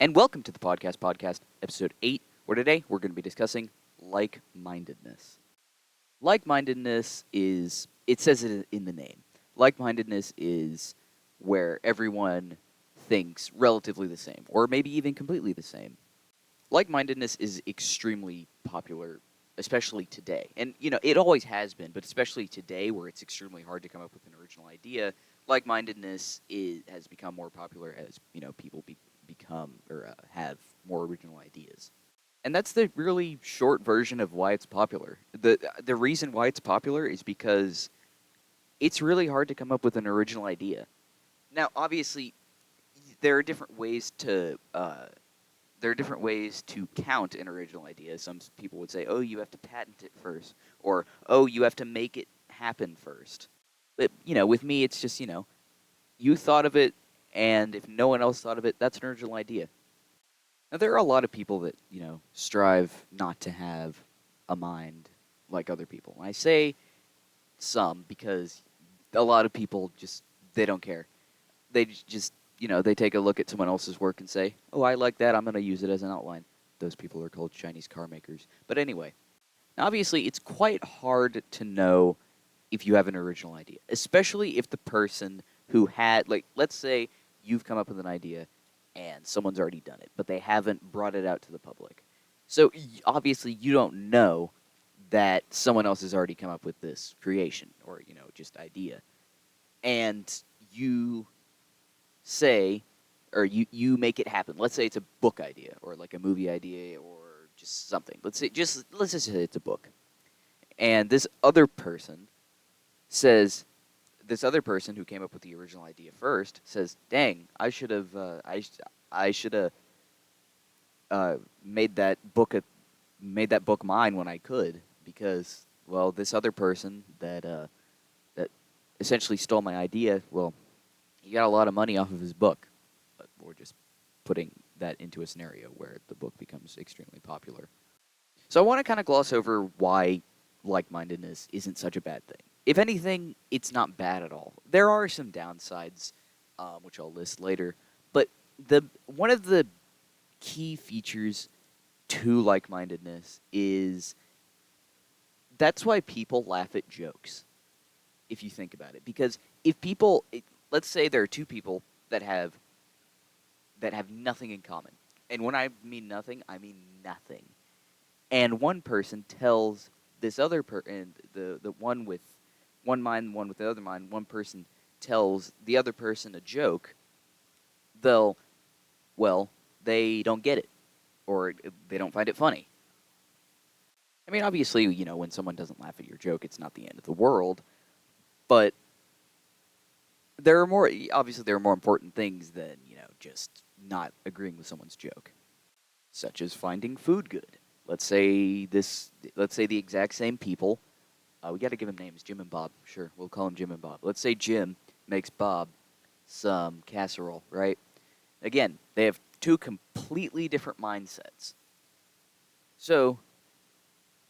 And welcome to the podcast, episode 8, where today we're going to be discussing like-mindedness. Like-mindedness is, it says it in the name. Like-mindedness is where everyone thinks relatively the same, or maybe even completely the same. Like-mindedness is extremely popular, especially today. And, it always has been, but especially today where it's extremely hard to come up with an original idea, like-mindedness has become more popular as, people become or have more original ideas. And that's the really short version of why it's popular. The reason why it's popular is because it's really hard to come up with an original idea. Now, obviously, there are different ways to count an original idea. Some people would say, "Oh, you have to patent it first," or "Oh, you have to make it happen first." But with me, it's just you thought of it, and if no one else thought of it, that's an original idea. Now, there are a lot of people that, strive not to have a mind like other people. And I say some because a lot of people just, they don't care. They just, they take a look at someone else's work and say, "Oh, I like that. I'm going to use it as an outline." Those people are called Chinese car makers. But anyway, now obviously it's quite hard to know if you have an original idea, especially if the person who had, like, let's say you've come up with an idea and someone's already done it, but they haven't brought it out to the public. So obviously you don't know that someone else has already come up with this creation or, just idea. And you say, or you make it happen. Let's say it's a book idea or like a movie idea or just something. Let's just say it's a book. And this other person who came up with the original idea first says, "Dang, I should have made that book mine when I could, because, well, this other person that essentially stole my idea, well, he got a lot of money off of his book." But we're just putting that into a scenario where the book becomes extremely popular. So I want to kind of gloss over why like-mindedness isn't such a bad thing. If anything, it's not bad at all. There are some downsides, which I'll list later, but one of the key features to like-mindedness is that's why people laugh at jokes, if you think about it. Because let's say there are two people that have nothing in common. And when I mean nothing, I mean nothing. And one person tells this other person, the one with one mind, one with the other mind, one person tells the other person a joke, they don't get it, or they don't find it funny. I mean, obviously, when someone doesn't laugh at your joke, it's not the end of the world, but there are more important things than, just not agreeing with someone's joke, such as finding food good. Let's say the exact same people. We got to give them names, Jim and Bob. Sure, we'll call them Jim and Bob. Let's say Jim makes Bob some casserole, right? Again, they have two completely different mindsets. So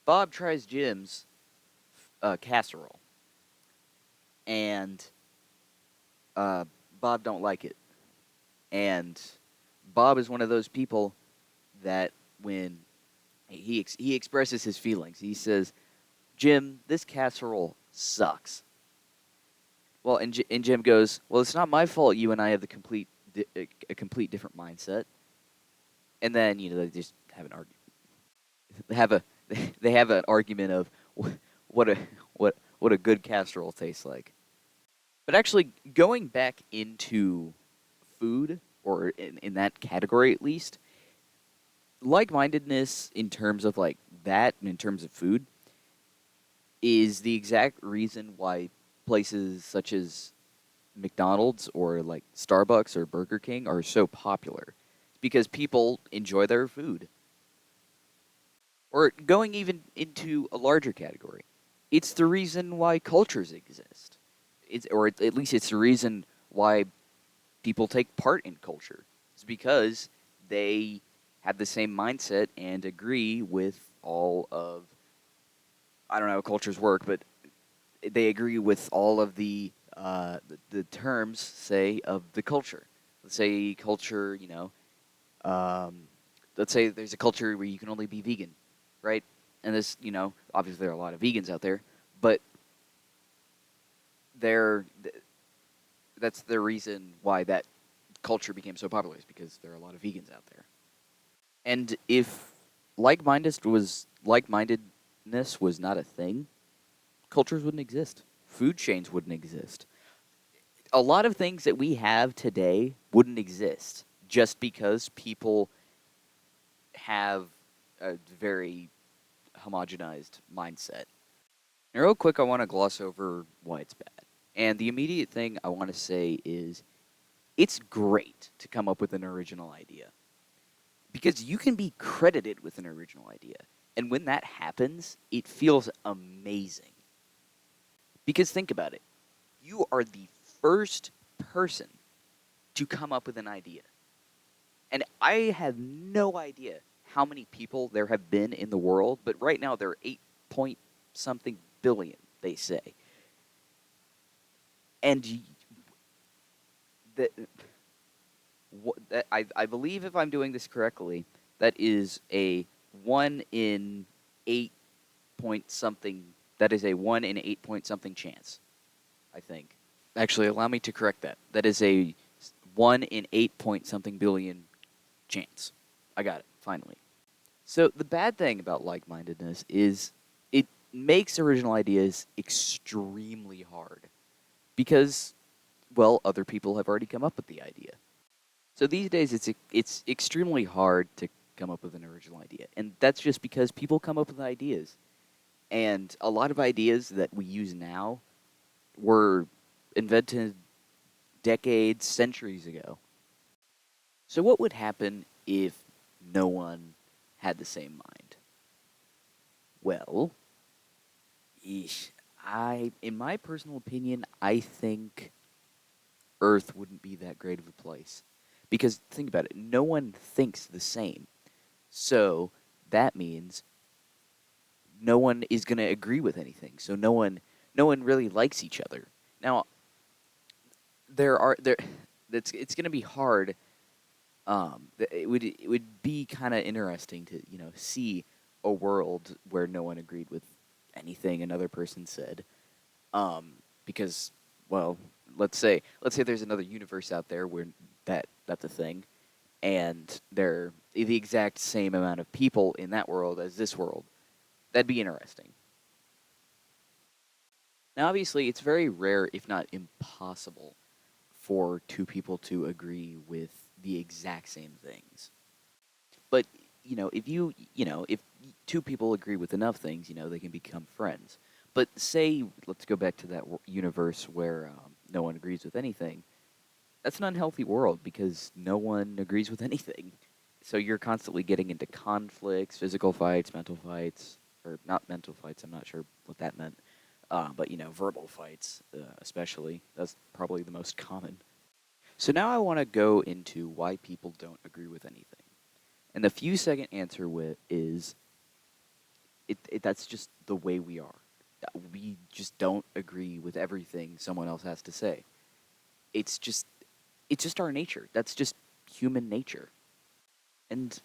Bob tries Jim's casserole, and Bob don't like it. And Bob is one of those people that when he expresses his feelings, he says, "Jim, this casserole sucks." Well, and Jim goes, "Well, it's not my fault. You and I have a complete different mindset." And then they just have an argument. They have an argument of what a good casserole tastes like. But actually, going back into food, or in that category at least, like-mindedness in terms of like that, in terms of food, is the exact reason why places such as McDonald's or like Starbucks or Burger King are so popular. Because people enjoy their food. Or going even into a larger category, it's the reason why cultures exist. Or at least it's the reason why people take part in culture. It's because they have the same mindset and agree with all of, I don't know how cultures work, but they agree with all of the terms, say, of the culture. Let's say culture, Um, let's say there's a culture where you can only be vegan, right? And this, obviously there are a lot of vegans out there, but they're that's the reason why that culture became so popular is because there are a lot of vegans out there. And if like-mindedness was not a thing, cultures wouldn't exist. Food chains wouldn't exist. A lot of things that we have today wouldn't exist just because people have a very homogenized mindset. Now, real quick, I want to gloss over why it's bad. And the immediate thing I want to say is it's great to come up with an original idea because you can be credited with an original idea. And when that happens, it feels amazing. Because think about it, you are the first person to come up with an idea. And I have no idea how many people there have been in the world, but right now there are 8 point something billion, they say. And that, I believe, if I'm doing this correctly, that is a 1 in 8 point something. That is a 1 in 8 point something chance, I think. Actually, allow me to correct that. That is a 1 in 8 point something billion chance. I got it, finally. So the bad thing about like-mindedness is it makes original ideas extremely hard because, well, other people have already come up with the idea. So these days it's extremely hard to come up with an original idea. And that's just because people come up with ideas. And a lot of ideas that we use now were invented decades, centuries ago. So what would happen if no one had the same mind? Well, in my personal opinion, I think Earth wouldn't be that great of a place. Because think about it, no one thinks the same. So that means no one is going to agree with anything. So no one really likes each other. Now, there it's going to be hard. It would be kind of interesting to see a world where no one agreed with anything another person said, because, well, let's say there's another universe out there where that's a thing, and there are the exact same amount of people in that world as this world. That'd be interesting. Now, obviously, it's very rare, if not impossible, for two people to agree with the exact same things. But if two people agree with enough things, they can become friends. But say, let's go back to that universe where no one agrees with anything. That's an unhealthy world because no one agrees with anything. So you're constantly getting into conflicts, physical fights, mental fights, or not mental fights. I'm not sure what that meant. But verbal fights, especially. That's probably the most common. So now I want to go into why people don't agree with anything. And the few second answer is that's just the way we are. We just don't agree with everything someone else has to say. It's just it's just our nature. That's just human nature. And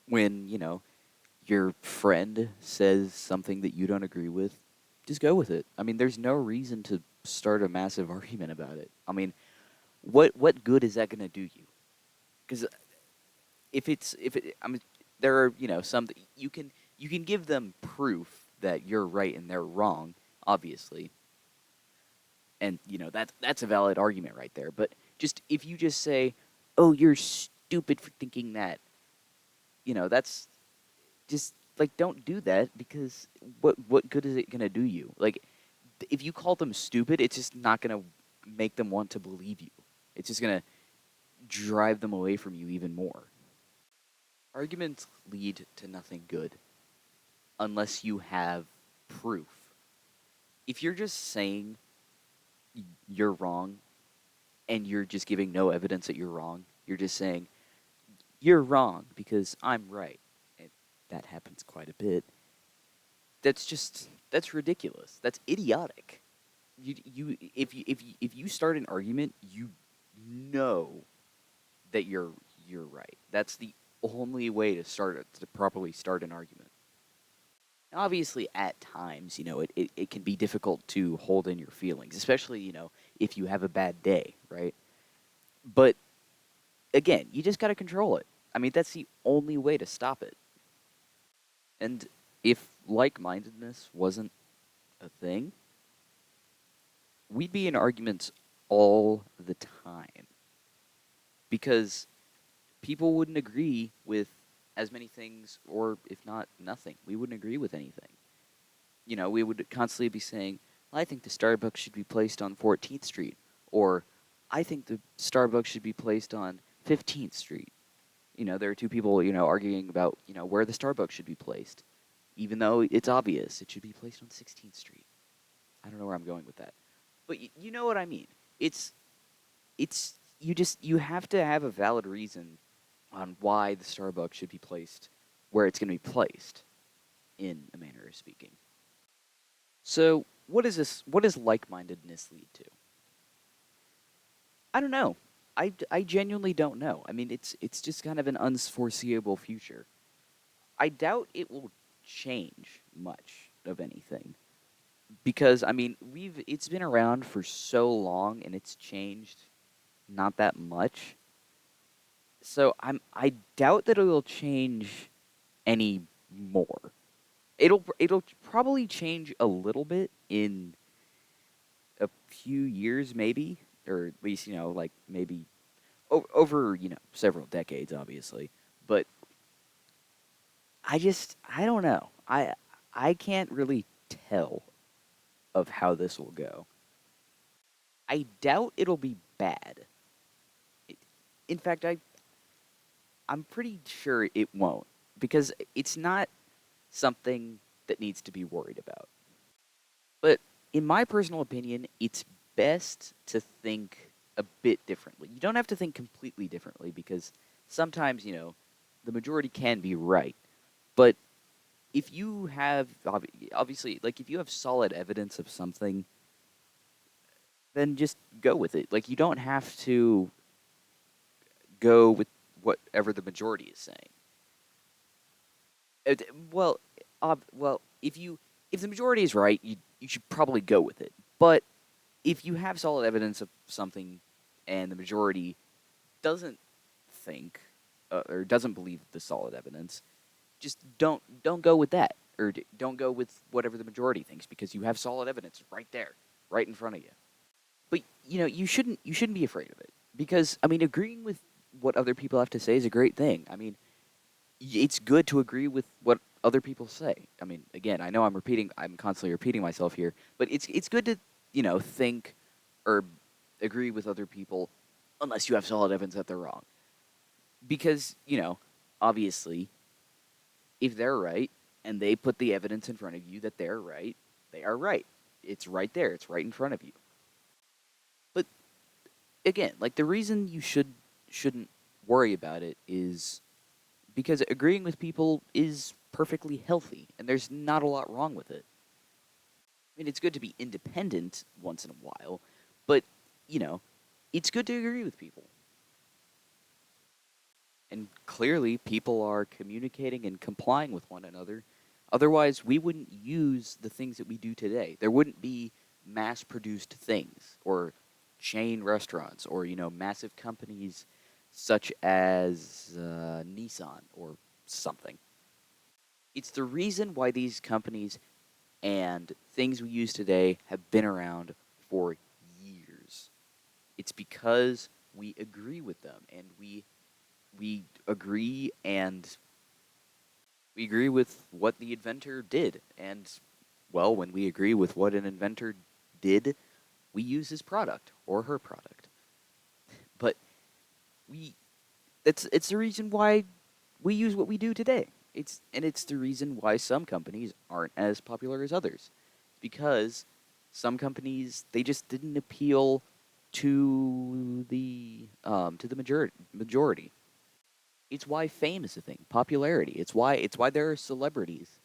when your friend says something that you don't agree with, just go with it. I mean, there's no reason to start a massive argument about it. I mean, what good is that going to do you? Because I mean, there are some that you can give them proof that you're right and they're wrong, obviously, and that's a valid argument right there. But just if you just say, "Oh, you're stupid for thinking that," that's just like, don't do that, because what good is it gonna do you? Like, if you call them stupid, it's just not gonna make them want to believe you. It's just gonna drive them away from you even more. Arguments lead to nothing good unless you have proof. If you're just saying you're wrong and you're just giving no evidence that you're wrong, you're just saying you're wrong because I'm right. And that happens quite a bit. That's ridiculous. That's idiotic. If you start an argument, you know that you're right. That's the only way to properly start an argument. Obviously, at times, it can be difficult to hold in your feelings, especially, if you have a bad day, right? But again, you just got to control it. I mean, that's the only way to stop it. And if like-mindedness wasn't a thing, we'd be in arguments all the time because people wouldn't agree with as many things, or if not nothing. We wouldn't agree with anything. We would constantly be saying, I think the Starbucks should be placed on 14th Street, or I think the Starbucks should be placed on 15th Street. There are two people, arguing about, where the Starbucks should be placed, even though it's obvious it should be placed on 16th Street. I don't know where I'm going with that. But you know what I mean. It's you have to have a valid reason on why the Starbucks should be placed where it's going to be placed, in a manner of speaking. So, what is this? What does like-mindedness lead to? I don't know. I genuinely don't know. I mean, it's just kind of an unforeseeable future. I doubt it will change much of anything because I mean, it's been around for so long and it's changed not that much. So I doubt that it will change any more. It'll probably change a little bit in a few years, maybe, or at least like maybe over several decades, obviously. But I don't know. I can't really tell of how this will go. I doubt it'll be bad. It, in fact, I'm pretty sure it won't because it's not something that needs to be worried about. But in my personal opinion, it's best to think a bit differently. You don't have to think completely differently because sometimes, the majority can be right. But if you have, obviously, like if you have solid evidence of something, then just go with it. Like you don't have to go with whatever the majority is saying. Well, if the majority is right, you should probably go with it. But if you have solid evidence of something and the majority doesn't think or doesn't believe the solid evidence, just don't go with that or don't go with whatever the majority thinks because you have solid evidence right there, right in front of you. But you shouldn't be afraid of it because I mean agreeing with what other people have to say is a great thing. I mean, it's good to agree with what other people say. I mean, again, I know I'm constantly repeating myself here, but it's good to think or agree with other people unless you have solid evidence that they're wrong. Because obviously, if they're right and they put the evidence in front of you that they're right, they are right. It's right there. It's right in front of you. But again, like the reason you shouldn't worry about it is because agreeing with people is perfectly healthy and there's not a lot wrong with it. I mean, it's good to be independent once in a while, but you know, it's good to agree with people. And clearly, people are communicating and complying with one another. Otherwise, we wouldn't use the things that we do today. There wouldn't be mass produced things or chain restaurants or, massive companies such as Nissan or something. It's the reason why these companies and things we use today have been around for years. It's because we agree with them and we agree and we agree with what the inventor did. And well, when we agree with what an inventor did, we use his product or her product. But we it's the reason why we use what we do today. It's the reason why some companies aren't as popular as others. Because some companies they just didn't appeal to the majority. It's why fame is a thing, popularity. It's why there are celebrities.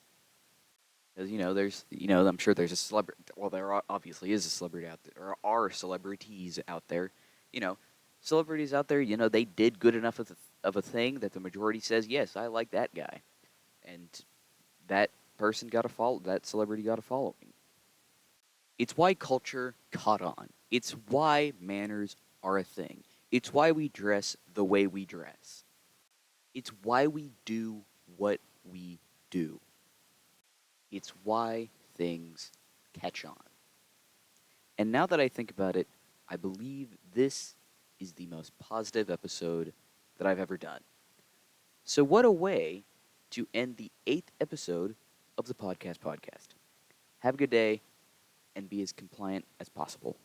Because there's I'm sure there's a celebrity. Well, there obviously is a celebrity out there, or are celebrities out there. You know, celebrities out there, they did good enough of a thing that the majority says, yes, I like that guy. And that person got a follow, that celebrity got a following. It's why culture caught on. It's why manners are a thing. It's why we dress the way we dress. It's why we do what we do. It's why things catch on. And now that I think about it, I believe this is the most positive episode that I've ever done. So, what a way to end the 8th episode of the podcast. Have a good day and be as compliant as possible.